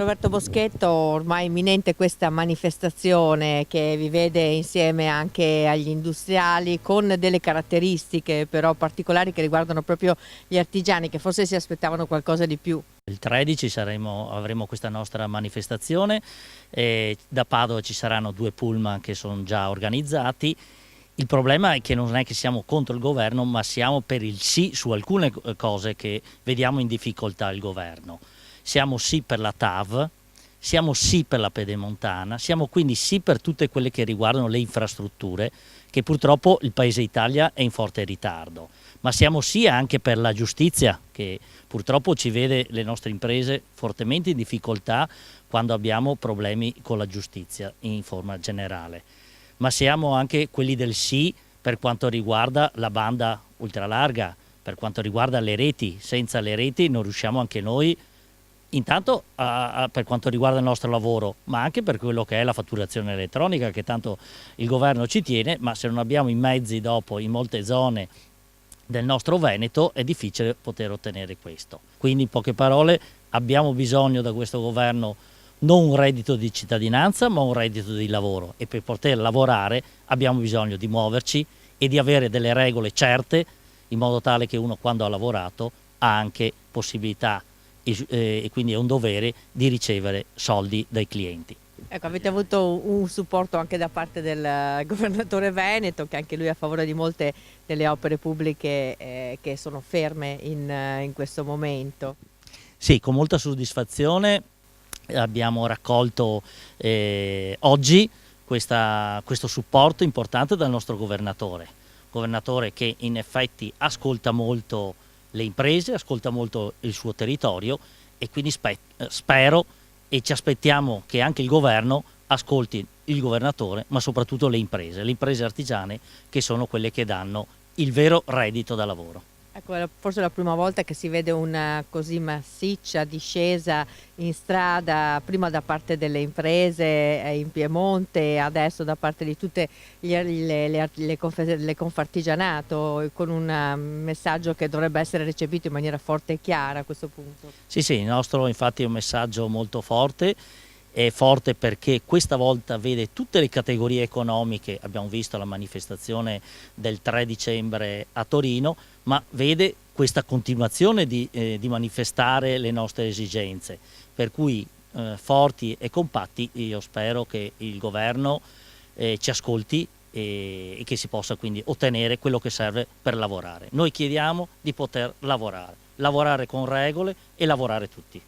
Roberto Boschetto, ormai imminente questa manifestazione che vi vede insieme anche agli industriali con delle caratteristiche però particolari che riguardano proprio gli artigiani che forse si aspettavano qualcosa di più. Il 13 avremo questa nostra manifestazione, da Padova ci saranno 2 pullman che sono già organizzati. Il problema è che non è che siamo contro il governo, ma siamo per il sì su alcune cose che vediamo in difficoltà il governo. Siamo sì per la TAV, siamo sì per la pedemontana, siamo quindi sì per tutte quelle che riguardano le infrastrutture, che purtroppo il Paese Italia è in forte ritardo. Ma siamo sì anche per la giustizia, che purtroppo ci vede le nostre imprese fortemente in difficoltà quando abbiamo problemi con la giustizia in forma generale. Ma siamo anche quelli del sì per quanto riguarda la banda ultralarga, per quanto riguarda le reti. Senza le reti non riusciamo anche noi, intanto per quanto riguarda il nostro lavoro, ma anche per quello che è la fatturazione elettronica, che tanto il governo ci tiene, ma se non abbiamo i mezzi dopo in molte zone del nostro Veneto è difficile poter ottenere questo. Quindi in poche parole abbiamo bisogno da questo governo non un reddito di cittadinanza ma un reddito di lavoro, e per poter lavorare abbiamo bisogno di muoverci e di avere delle regole certe in modo tale che uno quando ha lavorato ha anche possibilità e quindi è un dovere di ricevere soldi dai clienti. Ecco, avete avuto un supporto anche da parte del governatore Veneto, che anche lui è a favore di molte delle opere pubbliche che sono ferme in questo momento. Sì, con molta soddisfazione abbiamo raccolto oggi questo supporto importante dal nostro governatore che in effetti ascolta molto le imprese, ascolta molto il suo territorio, e quindi spero e ci aspettiamo che anche il governo ascolti il governatore, ma soprattutto le imprese artigiane, che sono quelle che danno il vero reddito da lavoro. Ecco, forse è la prima volta che si vede una così massiccia discesa in strada, prima da parte delle imprese in Piemonte, adesso da parte di tutte le Confartigianato, con un messaggio che dovrebbe essere recepito in maniera forte e chiara a questo punto. Sì, sì, il nostro infatti è un messaggio molto forte. È forte perché questa volta vede tutte le categorie economiche, abbiamo visto la manifestazione del 3 dicembre a Torino, ma vede questa continuazione di manifestare le nostre esigenze, per cui forti e compatti io spero che il governo ci ascolti e che si possa quindi ottenere quello che serve per lavorare. Noi chiediamo di poter lavorare con regole e lavorare tutti.